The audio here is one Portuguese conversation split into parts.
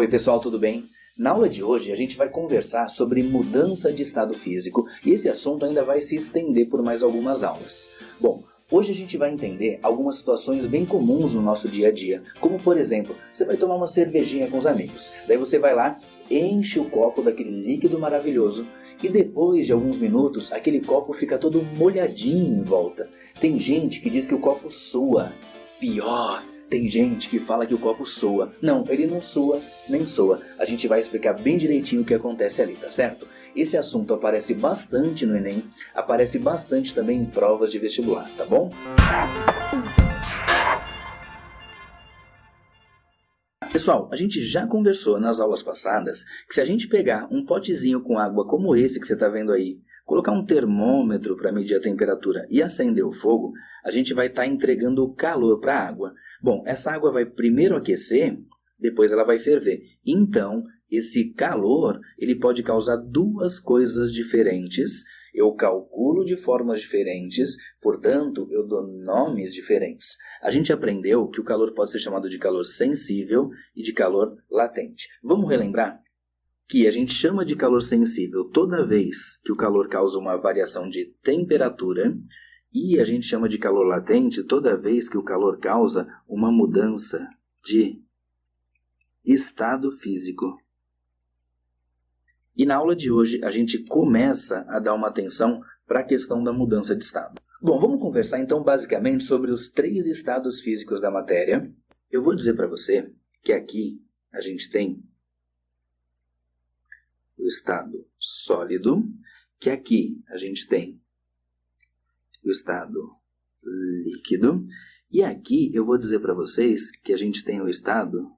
Oi pessoal, tudo bem? Na aula de hoje a gente vai conversar sobre mudança de estado físico e esse assunto ainda vai se estender por mais algumas aulas. Bom, hoje a gente vai entender algumas situações bem comuns no nosso dia a dia, como por exemplo, você vai tomar uma cervejinha com os amigos, daí você vai lá, enche o copo daquele líquido maravilhoso e depois de alguns minutos aquele copo fica todo molhadinho em volta. Tem gente que diz que o copo sua, pior. Tem gente que fala que o copo soa. Não, ele não sua, nem soa. A gente vai explicar bem direitinho o que acontece ali, tá certo? Esse assunto aparece bastante no Enem, aparece bastante também em provas de vestibular, tá bom? Pessoal, a gente já conversou nas aulas passadas que se a gente pegar um potezinho com água como esse que você está vendo aí, colocar um termômetro para medir a temperatura e acender o fogo, a gente vai estar entregando calor para a água. Bom, essa água vai primeiro aquecer, depois ela vai ferver. Então, esse calor ele pode causar duas coisas diferentes. Eu calculo de formas diferentes, portanto, eu dou nomes diferentes. A gente aprendeu que o calor pode ser chamado de calor sensível e de calor latente. Vamos relembrar? Que a gente chama de calor sensível toda vez que o calor causa uma variação de temperatura e a gente chama de calor latente toda vez que o calor causa uma mudança de estado físico. E na aula de hoje a gente começa a dar uma atenção para a questão da mudança de estado. Bom, vamos conversar então basicamente sobre os 3 estados físicos da matéria. Eu vou dizer para você que aqui a gente tem o estado sólido, que aqui a gente tem o estado líquido, e aqui eu vou dizer para vocês que a gente tem o estado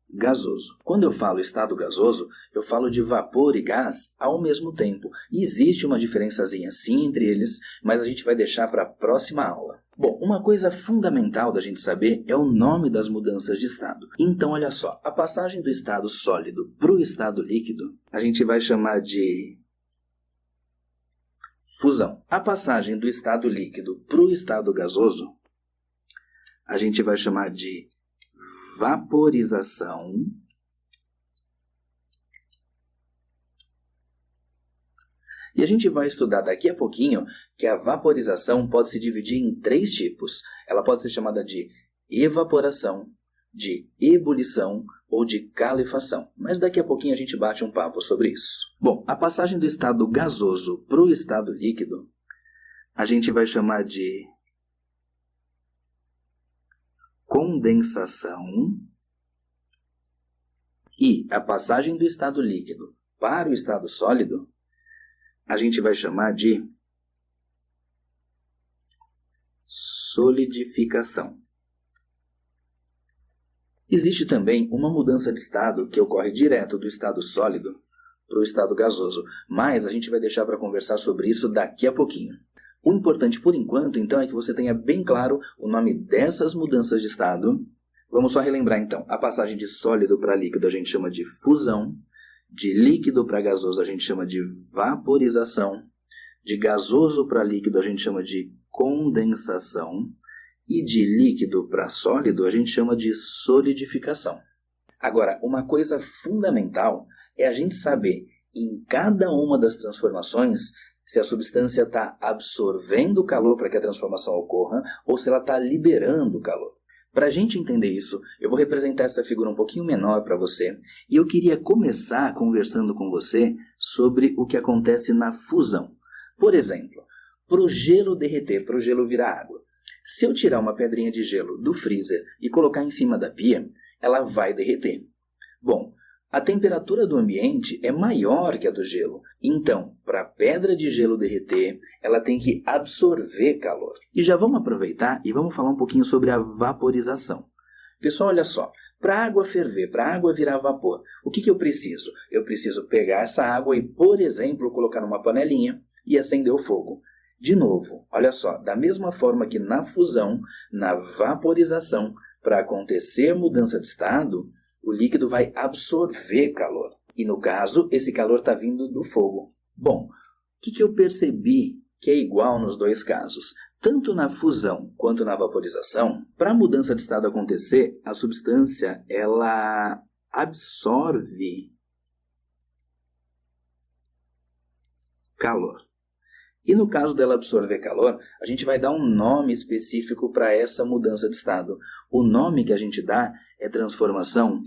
gasoso. Quando eu falo estado gasoso, eu falo de vapor e gás ao mesmo tempo. E existe uma diferençazinha sim entre eles, mas a gente vai deixar para a próxima aula. Bom, uma coisa fundamental da gente saber é o nome das mudanças de estado. Então, olha só, a passagem do estado sólido para o estado líquido, a gente vai chamar de fusão. A passagem do estado líquido para o estado gasoso, a gente vai chamar de vaporização. E a gente vai estudar daqui a pouquinho que a vaporização pode se dividir em 3 tipos. Ela pode ser chamada de evaporação, de ebulição ou de calefação. Mas daqui a pouquinho a gente bate um papo sobre isso. Bom, a passagem do estado gasoso para o estado líquido, a gente vai chamar de condensação. E a passagem do estado líquido para o estado sólido, a gente vai chamar de solidificação. Existe também uma mudança de estado que ocorre direto do estado sólido para o estado gasoso, mas a gente vai deixar para conversar sobre isso daqui a pouquinho. O importante por enquanto, então, é que você tenha bem claro o nome dessas mudanças de estado. Vamos só relembrar, então. A passagem de sólido para líquido a gente chama de fusão. De líquido para gasoso a gente chama de vaporização. De gasoso para líquido a gente chama de condensação. E de líquido para sólido a gente chama de solidificação. Agora, uma coisa fundamental é a gente saber em cada uma das transformações se a substância está absorvendo o calor para que a transformação ocorra ou se ela está liberando o calor. Para a gente entender isso, eu vou representar essa figura um pouquinho menor para você e eu queria começar conversando com você sobre o que acontece na fusão. Por exemplo, para o gelo derreter, para o gelo virar água. Se eu tirar uma pedrinha de gelo do freezer e colocar em cima da pia, ela vai derreter. Bom, a temperatura do ambiente é maior que a do gelo. Então, para a pedra de gelo derreter, ela tem que absorver calor. E já vamos aproveitar e vamos falar um pouquinho sobre a vaporização. Pessoal, olha só. Para a água ferver, para a água virar vapor, o que eu preciso? Eu preciso pegar essa água e, por exemplo, colocar numa panelinha e acender o fogo. De novo, olha só, da mesma forma que na fusão, na vaporização, para acontecer mudança de estado, o líquido vai absorver calor. E no caso, esse calor está vindo do fogo. Bom, o que eu percebi que é igual nos 2 casos? Tanto na fusão quanto na vaporização, para a mudança de estado acontecer, a substância ela absorve calor. E no caso dela absorver calor, a gente vai dar um nome específico para essa mudança de estado. O nome que a gente dá é transformação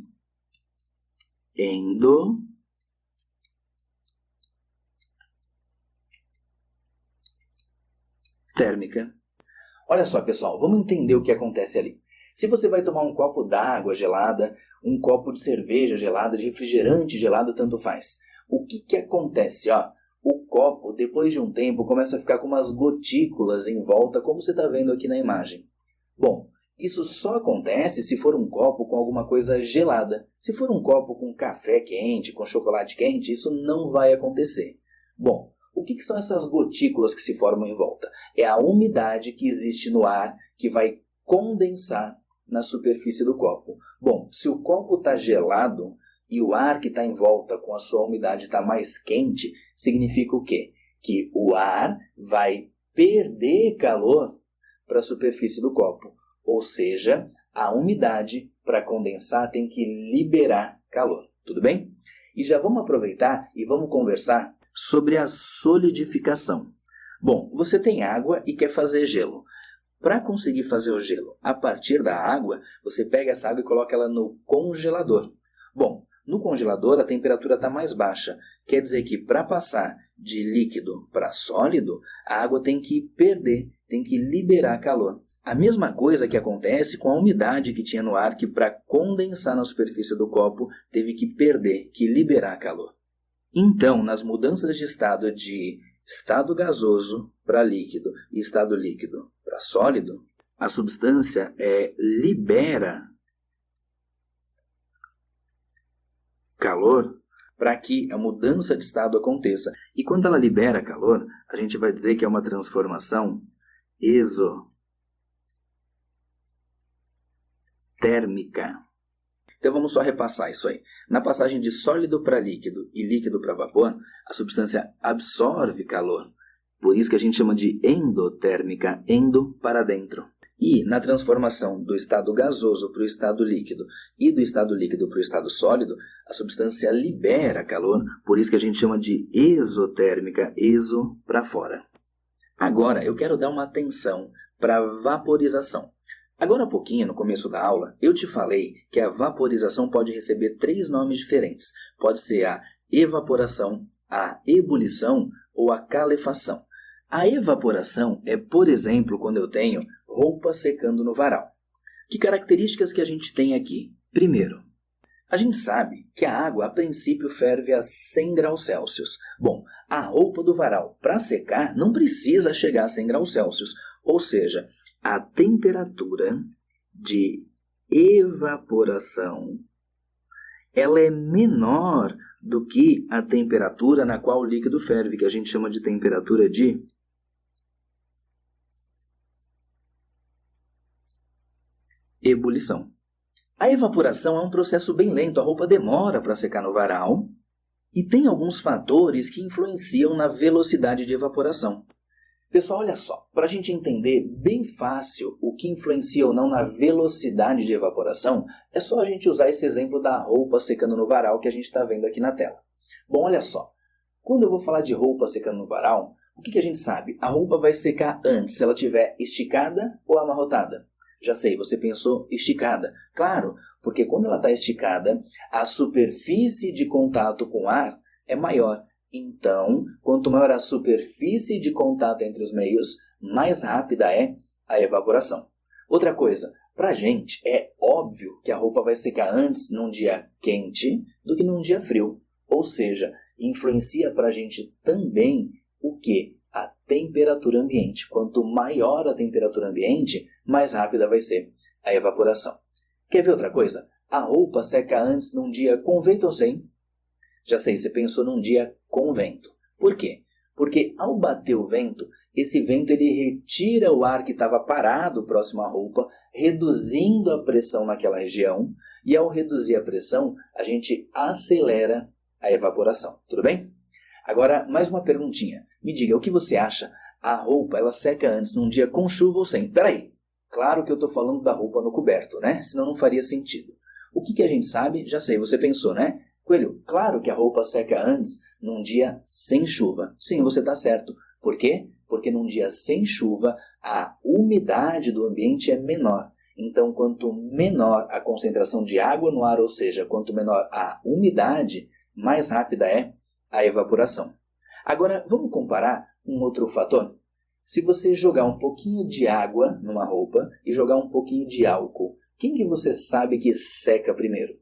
endotérmica. Olha só, pessoal, vamos entender o que acontece ali. Se você vai tomar um copo d'água gelada, um copo de cerveja gelada, de refrigerante gelado, tanto faz. O que acontece? O copo, depois de um tempo, começa a ficar com umas gotículas em volta, como você está vendo aqui na imagem. Bom, isso só acontece se for um copo com alguma coisa gelada. Se for um copo com café quente, com chocolate quente, isso não vai acontecer. Bom, o que são essas gotículas que se formam em volta? É a umidade que existe no ar que vai condensar na superfície do copo. Bom, se o copo está gelado e o ar que está em volta com a sua umidade está mais quente, significa o quê? Que o ar vai perder calor para a superfície do copo. Ou seja, a umidade para condensar tem que liberar calor. Tudo bem? E já vamos aproveitar e vamos conversar sobre a solidificação. Bom, você tem água e quer fazer gelo. Para conseguir fazer o gelo a partir da água, você pega essa água e coloca ela no congelador. Bom, no congelador a temperatura está mais baixa. Quer dizer que para passar de líquido para sólido, a água tem que perder, tem que liberar calor. A mesma coisa que acontece com a umidade que tinha no ar, que para condensar na superfície do copo, teve que perder, que liberar calor. Então, nas mudanças de estado gasoso para líquido e estado líquido para sólido, a substância libera calor para que a mudança de estado aconteça. E quando ela libera calor, a gente vai dizer que é uma transformação exotérmica. Então vamos só repassar isso aí. Na passagem de sólido para líquido e líquido para vapor, a substância absorve calor. Por isso que a gente chama de endotérmica, endo para dentro. E na transformação do estado gasoso para o estado líquido e do estado líquido para o estado sólido, a substância libera calor, por isso que a gente chama de exotérmica, exo para fora. Agora eu quero dar uma atenção para a vaporização. Agora há pouquinho, no começo da aula, eu te falei que a vaporização pode receber 3 nomes diferentes. Pode ser a evaporação, a ebulição ou a calefação. A evaporação é, por exemplo, quando eu tenho roupa secando no varal. Que características que a gente tem aqui? Primeiro, a gente sabe que a água, a princípio, ferve a 100 graus Celsius. Bom, a roupa do varal, para secar, não precisa chegar a 100 graus Celsius. Ou seja, a temperatura de evaporação ela é menor do que a temperatura na qual o líquido ferve, que a gente chama de temperatura de ebulição. A evaporação é um processo bem lento, a roupa demora para secar no varal e tem alguns fatores que influenciam na velocidade de evaporação. Pessoal, olha só, para a gente entender bem fácil o que influencia ou não na velocidade de evaporação, é só a gente usar esse exemplo da roupa secando no varal que a gente está vendo aqui na tela. Bom, olha só, quando eu vou falar de roupa secando no varal, o que a gente sabe? A roupa vai secar antes, se ela estiver esticada ou amarrotada. Já sei, você pensou esticada. Claro, porque quando ela está esticada, a superfície de contato com o ar é maior. Então, quanto maior a superfície de contato entre os meios, mais rápida é a evaporação. Outra coisa, para a gente é óbvio que a roupa vai secar antes num dia quente do que num dia frio. Ou seja, influencia para a gente também o quê? A temperatura ambiente. Quanto maior a temperatura ambiente, mais rápida vai ser a evaporação. Quer ver outra coisa? A roupa seca antes num dia com vento ou sem? Já sei, você pensou num dia com vento. Por quê? Porque ao bater o vento, esse vento ele retira o ar que estava parado próximo à roupa, reduzindo a pressão naquela região, e ao reduzir a pressão, a gente acelera a evaporação. Tudo bem? Agora, mais uma perguntinha. Me diga, o que você acha? A roupa, ela seca antes num dia com chuva ou sem? Peraí, claro que eu estou falando da roupa no coberto, né? Senão não faria sentido. O que a gente sabe? Já sei, você pensou, né? Coelho, claro que a roupa seca antes, num dia sem chuva. Sim, você está certo. Por quê? Porque num dia sem chuva, a umidade do ambiente é menor. Então, quanto menor a concentração de água no ar, ou seja, quanto menor a umidade, mais rápida é a evaporação. Agora, vamos comparar um outro fator? Se você jogar um pouquinho de água numa roupa e jogar um pouquinho de álcool, quem que você sabe que seca primeiro?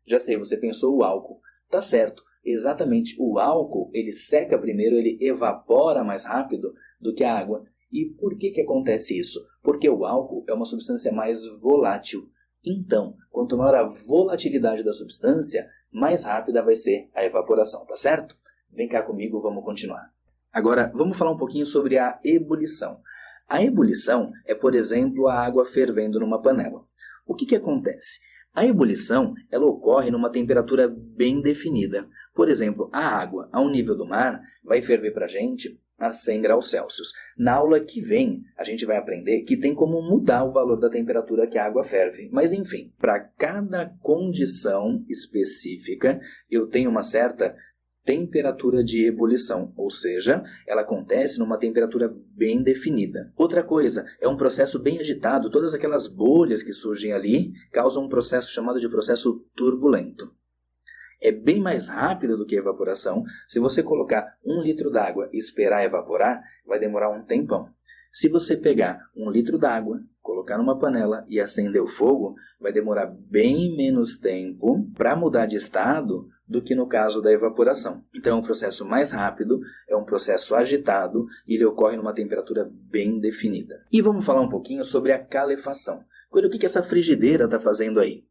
Já sei, você pensou o álcool. Tá certo, exatamente. O álcool, ele seca primeiro, ele evapora mais rápido do que a água. E por que acontece isso? Porque o álcool é uma substância mais volátil. Então, quanto maior a volatilidade da substância, mais rápida vai ser a evaporação, tá certo? Vem cá comigo, vamos continuar. Agora, vamos falar um pouquinho sobre a ebulição. A ebulição é, por exemplo, a água fervendo numa panela. O que acontece? A ebulição ela ocorre numa temperatura bem definida. Por exemplo, a água ao nível do mar vai ferver para a gente a 100 graus Celsius. Na aula que vem, a gente vai aprender que tem como mudar o valor da temperatura que a água ferve. Mas enfim, para cada condição específica, eu tenho uma certa temperatura de ebulição, ou seja, ela acontece numa temperatura bem definida. Outra coisa, é um processo bem agitado, todas aquelas bolhas que surgem ali causam um processo chamado de processo turbulento. É bem mais rápido do que a evaporação. Se você colocar 1 litro d'água e esperar evaporar, vai demorar um tempão. Se você pegar 1 litro d'água, colocar numa panela e acender o fogo, vai demorar bem menos tempo para mudar de estado do que no caso da evaporação. Então é um processo mais rápido, é um processo agitado e ele ocorre numa temperatura bem definida. E vamos falar um pouquinho sobre a calefação. O que essa frigideira está fazendo aí?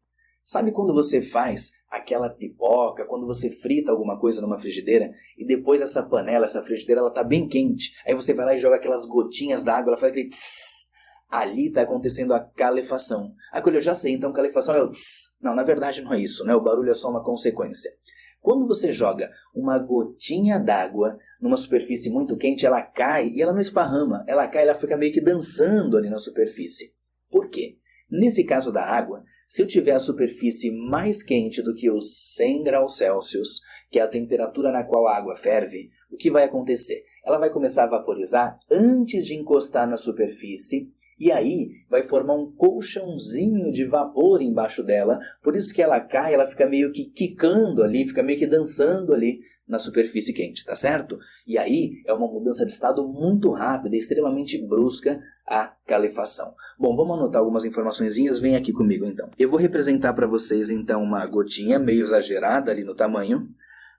Sabe quando você faz aquela pipoca, quando você frita alguma coisa numa frigideira e depois essa panela, essa frigideira, ela está bem quente. Aí você vai lá e joga aquelas gotinhas d'água, ela faz aquele tss. Ali está acontecendo a calefação. Eu já sei, então calefação é o tss. Não, na verdade não é isso, né? O barulho é só uma consequência. Quando você joga uma gotinha d'água numa superfície muito quente, ela cai e ela não esparrama. Ela cai, ela fica meio que dançando ali na superfície. Por quê? Nesse caso da água, se eu tiver a superfície mais quente do que os 100 graus Celsius, que é a temperatura na qual a água ferve, o que vai acontecer? Ela vai começar a vaporizar antes de encostar na superfície, e aí vai formar um colchãozinho de vapor embaixo dela, por isso que ela cai, ela fica meio que quicando ali, fica meio que dançando ali na superfície quente, tá certo? E aí é uma mudança de estado muito rápida, extremamente brusca a calefação. Bom, vamos anotar algumas informaçõezinhas, vem aqui comigo então. Eu vou representar para vocês então uma gotinha meio exagerada ali no tamanho.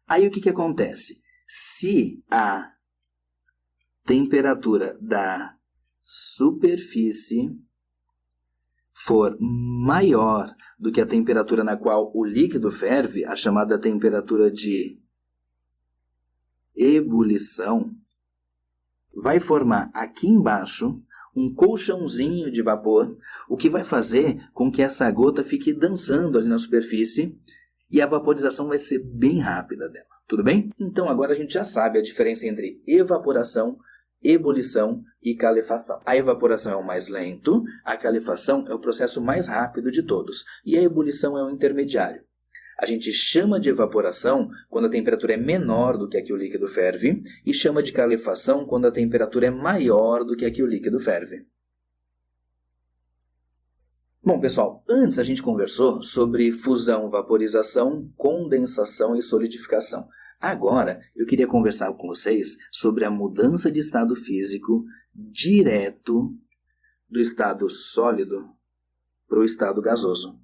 Aí o que acontece? Se a temperatura da superfície for maior do que a temperatura na qual o líquido ferve, a chamada temperatura de ebulição, vai formar aqui embaixo um colchãozinho de vapor, o que vai fazer com que essa gota fique dançando ali na superfície e a vaporização vai ser bem rápida dela. Tudo bem? Então agora a gente já sabe a diferença entre evaporação, ebulição e calefação. A evaporação é o mais lento, a calefação é o processo mais rápido de todos e a ebulição é o intermediário. A gente chama de evaporação quando a temperatura é menor do que a que o líquido ferve e chama de calefação quando a temperatura é maior do que a que o líquido ferve. Bom, pessoal, antes a gente conversou sobre fusão, vaporização, condensação e solidificação. Agora, eu queria conversar com vocês sobre a mudança de estado físico direto do estado sólido para o estado gasoso.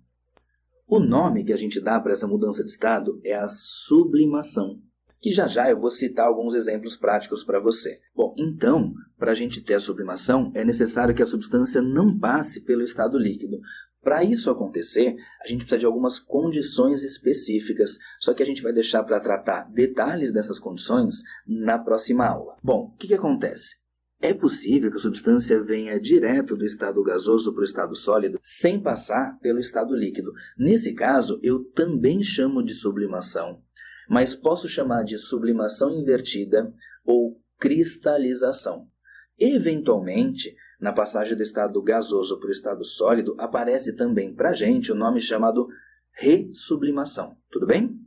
O nome que a gente dá para essa mudança de estado é a sublimação, que já eu vou citar alguns exemplos práticos para você. Bom, então, para a gente ter a sublimação, é necessário que a substância não passe pelo estado líquido. Para isso acontecer, a gente precisa de algumas condições específicas, só que a gente vai deixar para tratar detalhes dessas condições na próxima aula. Bom, o que acontece? É possível que a substância venha direto do estado gasoso para o estado sólido sem passar pelo estado líquido. Nesse caso, eu também chamo de sublimação, mas posso chamar de sublimação invertida ou cristalização. Eventualmente, na passagem do estado gasoso para o estado sólido, aparece também para a gente o nome chamado ressublimação. Tudo bem?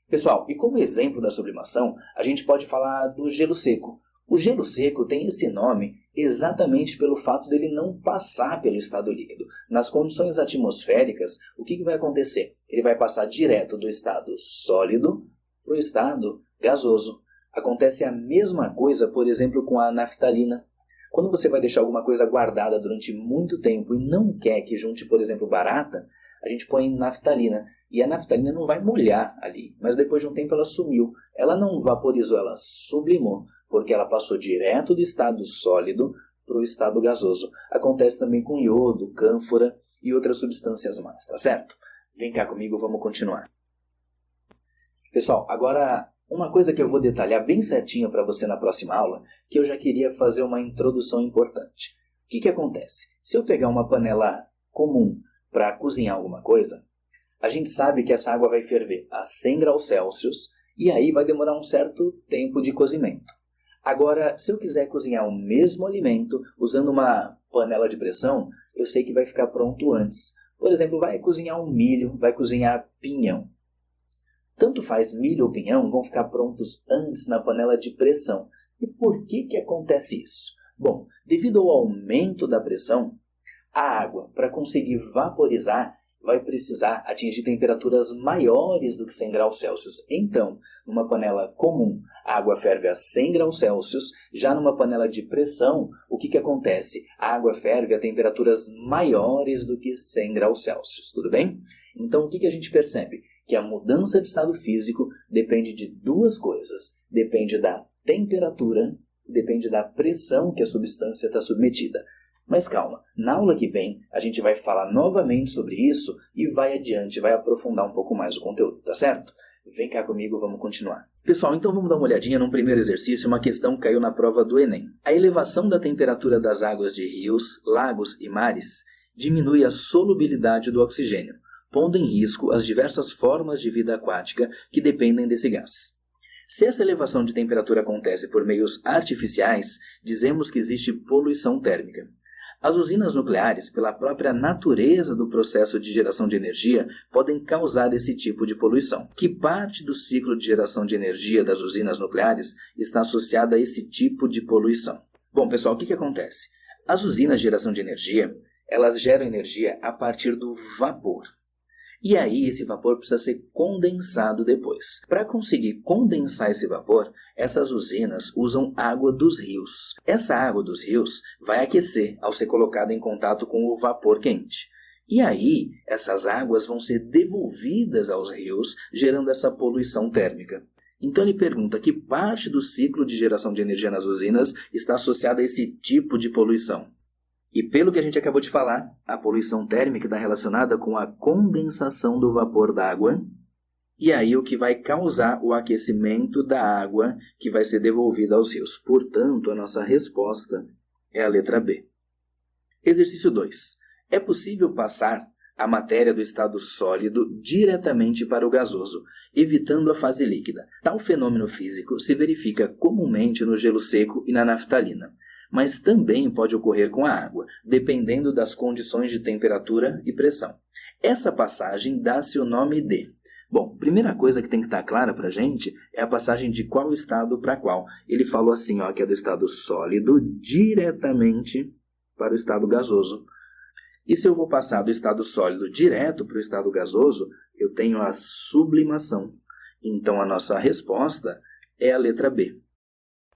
Pessoal, e como exemplo da sublimação, a gente pode falar do gelo seco. O gelo seco tem esse nome exatamente pelo fato dele não passar pelo estado líquido. Nas condições atmosféricas, o que vai acontecer? Ele vai passar direto do estado sólido para o estado gasoso. Acontece a mesma coisa, por exemplo, com a naftalina. Quando você vai deixar alguma coisa guardada durante muito tempo e não quer que junte, por exemplo, barata, a gente põe naftalina. E a naftalina não vai molhar ali, mas depois de um tempo ela sumiu. Ela não vaporizou, ela sublimou, porque ela passou direto do estado sólido para o estado gasoso. Acontece também com iodo, cânfora e outras substâncias más, tá certo? Vem cá comigo, vamos continuar. Pessoal, agora uma coisa que eu vou detalhar bem certinho para você na próxima aula, que eu já queria fazer uma introdução importante. O que acontece? Se eu pegar uma panela comum para cozinhar alguma coisa, a gente sabe que essa água vai ferver a 100 graus Celsius e aí vai demorar um certo tempo de cozimento. Agora, se eu quiser cozinhar o mesmo alimento usando uma panela de pressão, eu sei que vai ficar pronto antes. Por exemplo, vai cozinhar um milho, vai cozinhar pinhão. Tanto faz milho ou pinhão, vão ficar prontos antes na panela de pressão. E por que acontece isso? Bom, devido ao aumento da pressão, a água, para conseguir vaporizar, vai precisar atingir temperaturas maiores do que 100 graus Celsius. Então, numa panela comum, a água ferve a 100 graus Celsius. Já numa panela de pressão, o que acontece? A água ferve a temperaturas maiores do que 100 graus Celsius. Tudo bem? Então, o que a gente percebe? Que a mudança de estado físico depende de duas coisas. Depende da temperatura, depende da pressão que a substância está submetida. Mas calma, na aula que vem a gente vai falar novamente sobre isso e vai adiante, vai aprofundar um pouco mais o conteúdo, tá certo? Vem cá comigo, vamos continuar. Pessoal, então vamos dar uma olhadinha num primeiro exercício, uma questão que caiu na prova do Enem. A elevação da temperatura das águas de rios, lagos e mares diminui a solubilidade do oxigênio, pondo em risco as diversas formas de vida aquática que dependem desse gás. Se essa elevação de temperatura acontece por meios artificiais, dizemos que existe poluição térmica. As usinas nucleares, pela própria natureza do processo de geração de energia, podem causar esse tipo de poluição. Que parte do ciclo de geração de energia das usinas nucleares está associada a esse tipo de poluição? Bom, pessoal, o que acontece? As usinas de geração de energia, elas geram energia a partir do vapor. E aí esse vapor precisa ser condensado depois. Para conseguir condensar esse vapor, essas usinas usam água dos rios. Essa água dos rios vai aquecer ao ser colocada em contato com o vapor quente. E aí essas águas vão ser devolvidas aos rios, gerando essa poluição térmica. Então ele pergunta que parte do ciclo de geração de energia nas usinas está associada a esse tipo de poluição. E pelo que a gente acabou de falar, a poluição térmica está relacionada com a condensação do vapor d'água, e aí o que vai causar o aquecimento da água que vai ser devolvida aos rios. Portanto, a nossa resposta é a letra B. Exercício 2. É possível passar a matéria do estado sólido diretamente para o gasoso, evitando a fase líquida. Tal fenômeno físico se verifica comumente no gelo seco e na naftalina, mas também pode ocorrer com a água, dependendo das condições de temperatura e pressão. Essa passagem dá-se o nome de... Bom, primeira coisa que tem que estar clara para a gente é a passagem de qual estado para qual. Ele falou assim, que é do estado sólido diretamente para o estado gasoso. E se eu vou passar do estado sólido direto para o estado gasoso, eu tenho a sublimação. Então a nossa resposta é a letra B.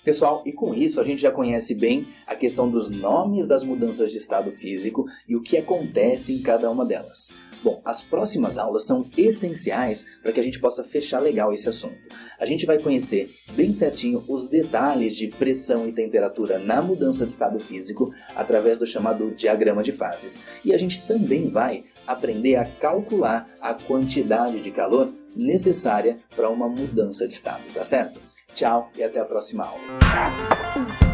Pessoal, e com isso a gente já conhece bem a questão dos nomes das mudanças de estado físico e o que acontece em cada uma delas. Bom, as próximas aulas são essenciais para que a gente possa fechar legal esse assunto. A gente vai conhecer bem certinho os detalhes de pressão e temperatura na mudança de estado físico através do chamado diagrama de fases. E a gente também vai aprender a calcular a quantidade de calor necessária para uma mudança de estado, tá certo? Tchau e até a próxima aula.